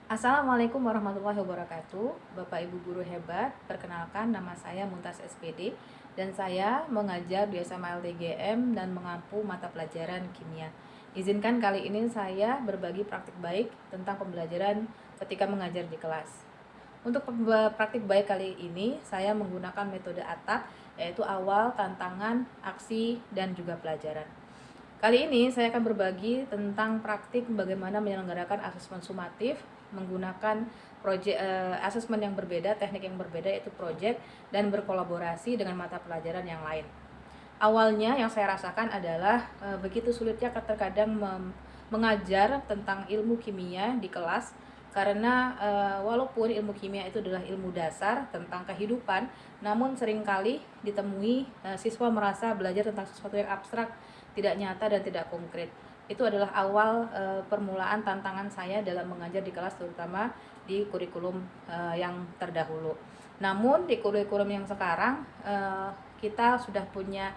Assalamualaikum warahmatullahi wabarakatuh. Bapak Ibu guru hebat, perkenalkan nama saya Muntas SPD dan saya mengajar di SMA LTGM dan mengampu mata pelajaran kimia. Izinkan kali ini saya berbagi praktik baik tentang pembelajaran ketika mengajar di kelas. Untuk praktik baik kali ini saya menggunakan metode ATAK, yaitu awal, tantangan, aksi, dan juga pelajaran. Kali ini saya akan berbagi tentang praktik bagaimana menyelenggarakan asesmen sumatif menggunakan asesmen yang berbeda, teknik yang berbeda, yaitu project, dan berkolaborasi dengan mata pelajaran yang lain. Awalnya yang saya rasakan adalah begitu sulitnya terkadang mengajar tentang ilmu kimia di kelas, karena walaupun ilmu kimia itu adalah ilmu dasar tentang kehidupan, namun seringkali ditemui siswa merasa belajar tentang sesuatu yang abstrak, tidak nyata dan tidak konkret. Itu adalah awal permulaan tantangan saya dalam mengajar di kelas, terutama di kurikulum yang terdahulu. Namun di kurikulum yang sekarang kita sudah punya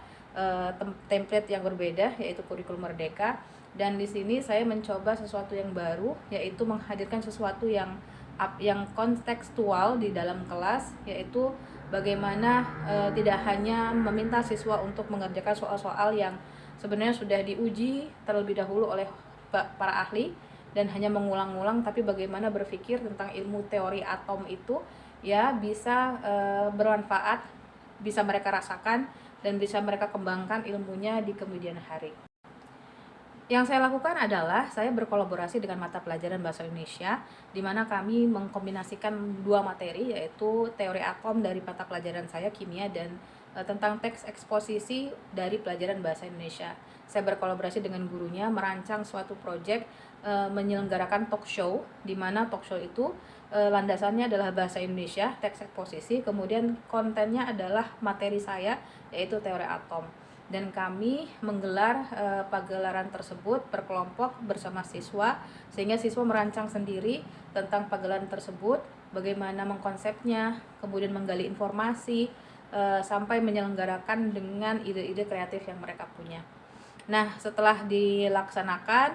template yang berbeda, yaitu kurikulum merdeka, dan di sini saya mencoba sesuatu yang baru, yaitu menghadirkan sesuatu yang kontekstual di dalam kelas, yaitu bagaimana tidak hanya meminta siswa untuk mengerjakan soal-soal yang sebenarnya sudah diuji terlebih dahulu oleh para ahli dan hanya mengulang-ulang, tapi bagaimana berpikir tentang ilmu teori atom itu ya bisa bermanfaat, bisa mereka rasakan dan bisa mereka kembangkan ilmunya di kemudian hari. Yang saya lakukan adalah saya berkolaborasi dengan mata pelajaran Bahasa Indonesia, di mana kami mengkombinasikan dua materi, yaitu teori atom dari mata pelajaran saya kimia dan tentang teks eksposisi dari pelajaran Bahasa Indonesia. Saya berkolaborasi dengan gurunya merancang suatu proyek menyelenggarakan talk show, di mana talk show itu landasannya adalah Bahasa Indonesia, teks eksposisi, kemudian kontennya adalah materi saya, yaitu teori atom. Dan kami menggelar pagelaran tersebut berkelompok bersama siswa, sehingga siswa merancang sendiri tentang pagelaran tersebut, bagaimana mengkonsepnya, kemudian menggali informasi, sampai menyelenggarakan dengan ide-ide kreatif yang mereka punya. Nah, setelah dilaksanakan,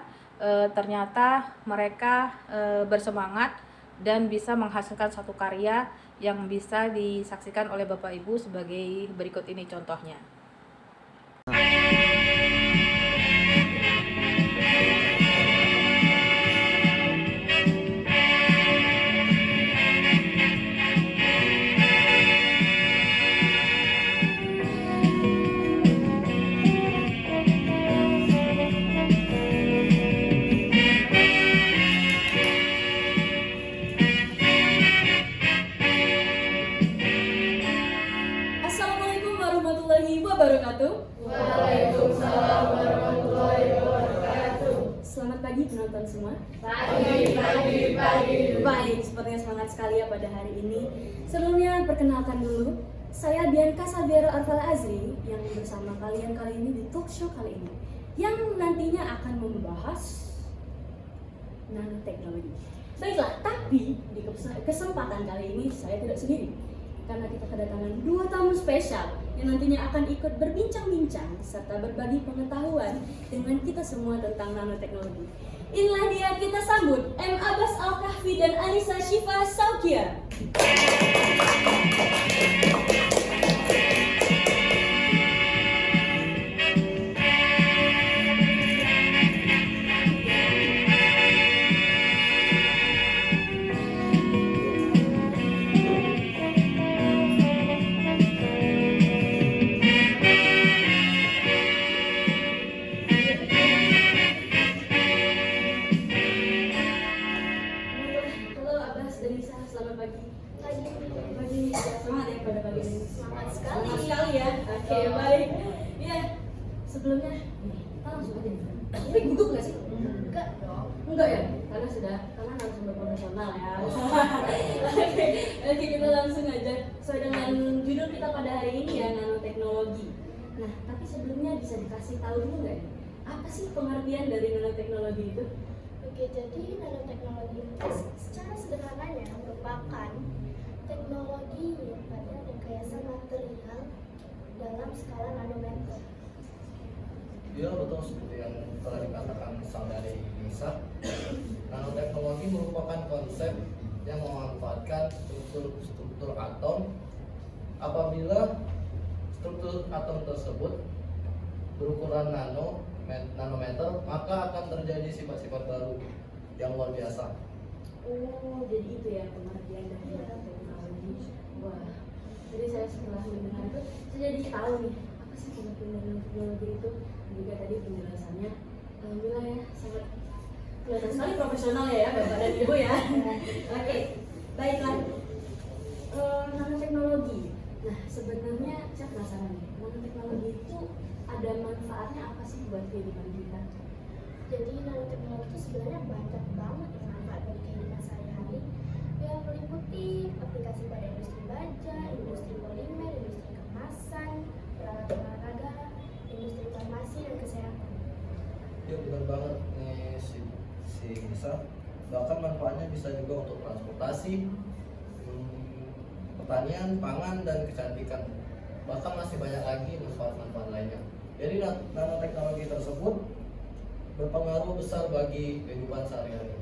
ternyata mereka bersemangat dan bisa menghasilkan satu karya yang bisa disaksikan oleh Bapak Ibu sebagai berikut ini contohnya. Assalamualaikum warahmatullahi wabarakatuh. Waalaikumsalam warahmatullahi wabarakatuh. Selamat pagi penonton semua. Pagi. Baik, sepertinya semangat sekali ya pada hari ini. Sebelumnya perkenalkan dulu, saya Bianca Sabiara Arfal Azri yang bersama kalian kali ini di talk show kali ini, yang nantinya akan membahas nanoteknologi. Baiklah, tapi di kesempatan kali ini saya tidak sendiri, karena kita kedatangan dua tamu spesial yang nantinya akan ikut berbincang-bincang serta berbagi pengetahuan dengan kita semua tentang nanoteknologi. Inilah dia, kita sambut M. Abbas Al-Kahfi dan Anissa Syifa Saukia. Halo Abbas dan Nisa, selamat pagi. Pagi, semangat ya pada pagi ini. Semangat Semangat sekali. sekali ya. Oke, baik. Ya, sebelumnya kita langsung aja. Ini gugup nggak sih? Enggak dong. Enggak ya, karena narasumber profesional ya. Oke, kita langsung aja. Sesuai dengan judul kita pada hari ini ya, nanoteknologi. Nah, tapi sebelumnya bisa dikasih tahu dulu nggak ya? Apa sih pengertian dari nanoteknologi itu? Oke, jadi nanoteknologi secara sederhananya merupakan teknologi pada rekayasa material dalam skala nanometer. Ya betul seperti yang telah dikatakan saudari Nisa. Nanoteknologi merupakan konsep yang memanfaatkan struktur atom. Apabila struktur atom tersebut berukuran nanometer, maka akan terjadi sifat-sifat baru yang luar biasa. Oh, jadi itu ya pengertian dari nanoteknologi. Wah, jadi saya setelah mendengar itu, saya jadi tahu nih apa sih pengertian dari nanoteknologi itu. Juga tadi penjelasannya, alhamdulillah ya, sangat kelihatan sekali profesional ya Bapak dan Ibu ya. Oke, baiklah. Nanoteknologi. Nah, sebenarnya saya penasaran nih, nanoteknologi itu ada manfaatnya apa sih buat kehidupan kita? Jadi nanoteknologi itu sebenarnya banyak banget yang manfaat bagi kehidupan sehari-hari. Ya meliputi aplikasi pada industri baja, industri polimer, industri kemasan, peralatan olahraga, industri farmasi dan kesehatan. Ya benar banget nih si Nisa. Bahkan manfaatnya bisa juga untuk transportasi, pertanian, pangan, dan kecantikan. Bahkan masih banyak lagi manfaat-manfaat lainnya. Jadi nanoteknologi tersebut berpengaruh besar bagi kehidupan sehari-hari.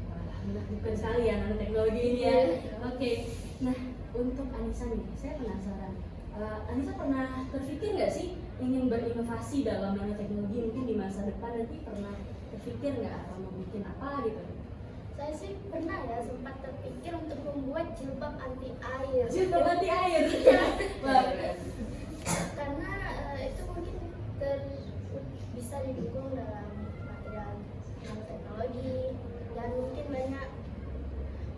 Wah, menakjubkan sekali ya nanoteknologi ini ya. Oke, nah untuk Anissa nih, saya penasaran. Anissa pernah terpikir nggak sih ingin berinovasi dalam nanoteknologi mungkin di masa depan nanti pernah terpikir nggak atau mau bikin apa gitu? Saya sih pernah ya sempat terpikir untuk membuat jilbab anti air. Jilbab anti air. Wah, Karena itu mungkin bisa didukung dalam material nanoteknologi dan mungkin banyak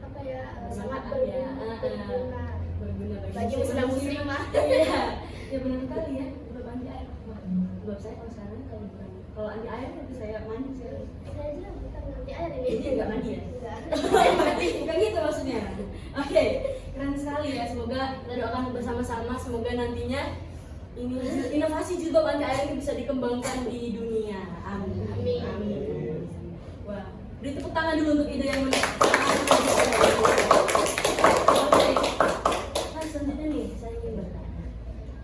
apa ya sangat berguna berguna bagi muslim muslimah. Iya, ya benar sekali ya. Jilbab anti air. Wah, jilbab saya kalau sekarang kalau anti air nanti saya mandi saya. Saya aja bukan anti air Ini ini. nggak mandi ya? Enggak. Bukan gitu maksudnya. Oke, keren sekali ya. Semoga kita doakan bersama-sama. Semoga nantinya ini inovasi jilbab anti air ini bisa dikembangkan di dunia. Amin. Amin. Amin. Wah, beri tepuk tangan dulu untuk ide yang menarik. Oke, nah selanjutnya nih saya ingin bertanya.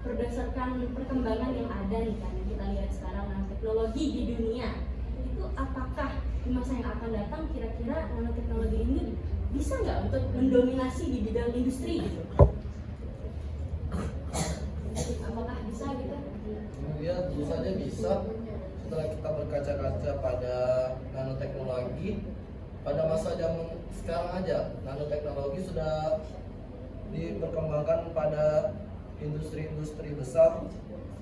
Berdasarkan perkembangan yang ada nih kan, yang kita lihat sekarang teknologi di dunia, itu apakah di masa yang akan datang kira-kira nanoteknologi ini bisa nggak untuk mendominasi di bidang industri gitu? Apakah bisa gitu? Ya tentu saja bisa. Setelah kita berkaca-kaca pada nanoteknologi, pada masa zaman sekarang aja nanoteknologi sudah diperkembangkan pada industri-industri besar,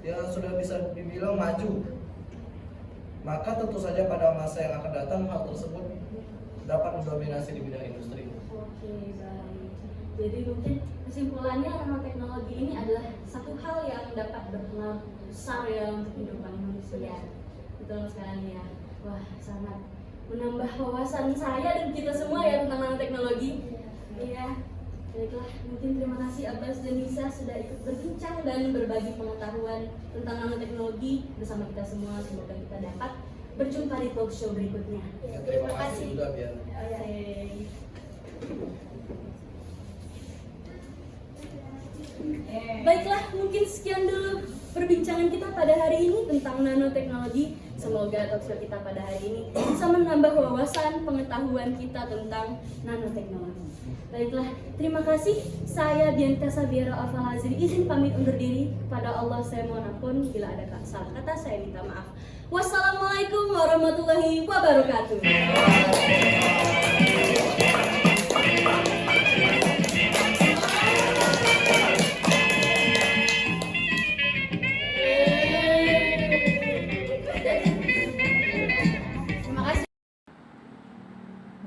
ya sudah bisa dibilang maju. Maka tentu saja pada masa yang akan datang hal tersebut dapat mendominasi di bidang industri. Oke, baik. Jadi mungkin kesimpulannya nanoteknologi ini adalah satu hal yang dapat berpengaruh besar ya untuk kehidupan manusia. Betul sekali ya. Wah, sangat menambah wawasan saya dan kita semua ya tentang nanoteknologi. Iya. Baiklah, mungkin terima kasih Abbas dan Nisa sudah ikut berbincang dan berbagi pengetahuan tentang nanoteknologi bersama kita semua. Semoga kita dapat berjumpa di talk show berikutnya. Ya, terima kasih juga biar. Oke. Baiklah, mungkin sekian dulu perbincangan kita pada hari ini tentang nanoteknologi. Semoga talk show kita pada hari ini bisa menambah wawasan pengetahuan kita tentang nanoteknologi. Baiklah, terima kasih. Saya Bianca Sabiera Alfalazri izin pamit undur diri. Pada Allah saya mohon ampun bila ada salah kata, saya minta maaf. Wassalamualaikum warahmatullahi wabarakatuh.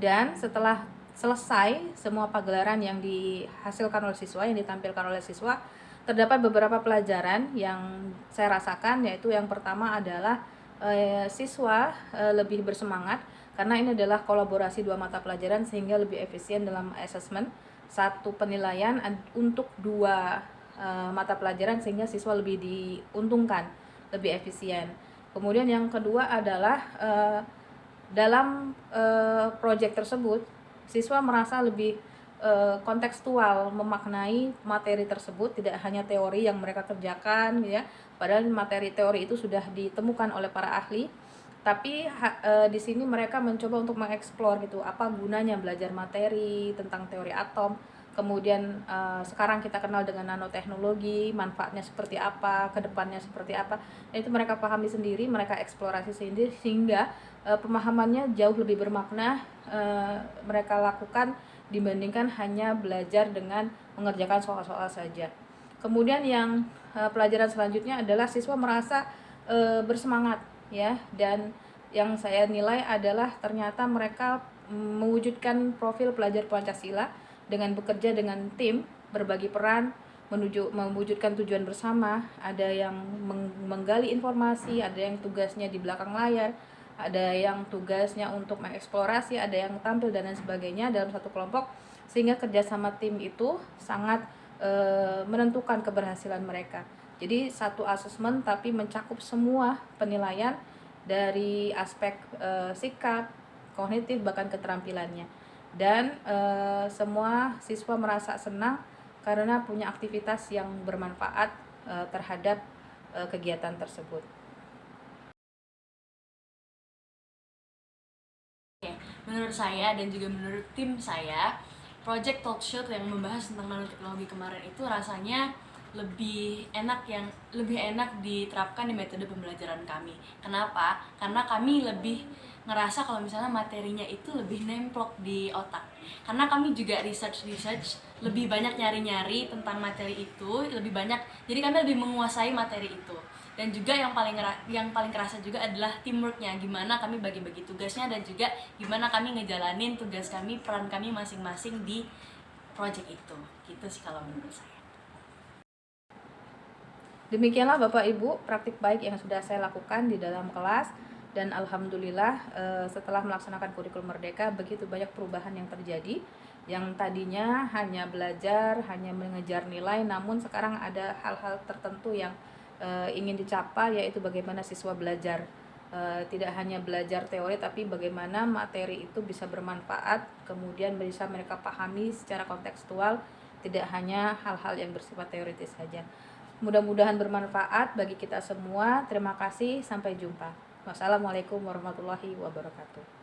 Dan setelah selesai semua pagelaran yang dihasilkan oleh siswa, yang ditampilkan oleh siswa, terdapat beberapa pelajaran yang saya rasakan, yaitu yang pertama adalah siswa lebih bersemangat karena ini adalah kolaborasi dua mata pelajaran sehingga lebih efisien dalam assessment, satu penilaian untuk dua mata pelajaran sehingga siswa lebih diuntungkan, lebih efisien. Kemudian yang kedua adalah dalam proyek tersebut siswa merasa lebih kontekstual memaknai materi tersebut, tidak hanya teori yang mereka kerjakan ya, padahal materi teori itu sudah ditemukan oleh para ahli, tapi di sini mereka mencoba untuk mengeksplor gitu apa gunanya belajar materi tentang teori atom. Kemudian sekarang kita kenal dengan nanoteknologi, manfaatnya seperti apa, kedepannya seperti apa. Dan itu mereka pahami sendiri, mereka eksplorasi sendiri, sehingga pemahamannya jauh lebih bermakna mereka lakukan dibandingkan hanya belajar dengan mengerjakan soal-soal saja. Kemudian yang pelajaran selanjutnya adalah siswa merasa bersemangat ya, dan yang saya nilai adalah ternyata mereka mewujudkan profil pelajar Pancasila dengan bekerja dengan tim, berbagi peran, mewujudkan tujuan bersama. Ada yang menggali informasi, ada yang tugasnya di belakang layar, ada yang tugasnya untuk mengeksplorasi, ada yang tampil dan lain sebagainya dalam satu kelompok, sehingga kerjasama tim itu sangat menentukan keberhasilan mereka. Jadi satu asesmen tapi mencakup semua penilaian dari aspek sikap, kognitif, bahkan keterampilannya. Dan semua siswa merasa senang karena punya aktivitas yang bermanfaat terhadap kegiatan tersebut. Menurut saya dan juga menurut tim saya, Project Talkshow yang membahas tentang nanoteknologi kemarin itu rasanya lebih enak diterapkan di metode pembelajaran kami. Kenapa? Karena kami lebih ngerasa kalau misalnya materinya itu lebih nemplok di otak. Karena kami juga research, lebih banyak nyari-nyari tentang materi itu, lebih banyak. Jadi kami lebih menguasai materi itu. Dan juga yang paling kerasa juga adalah teamworknya, gimana kami bagi-bagi tugasnya dan juga gimana kami ngejalanin tugas kami, peran kami masing-masing di project itu. Gitu sih kalau menurut saya. Demikianlah Bapak Ibu praktik baik yang sudah saya lakukan di dalam kelas, dan alhamdulillah setelah melaksanakan kurikulum Merdeka begitu banyak perubahan yang terjadi. Yang tadinya hanya belajar, hanya mengejar nilai, namun sekarang ada hal-hal tertentu yang ingin dicapai, yaitu bagaimana siswa belajar tidak hanya belajar teori, tapi bagaimana materi itu bisa bermanfaat, kemudian bisa mereka pahami secara kontekstual, tidak hanya hal-hal yang bersifat teoritis saja. Mudah-mudahan bermanfaat bagi kita semua. Terima kasih, sampai jumpa. Wassalamualaikum warahmatullahi wabarakatuh.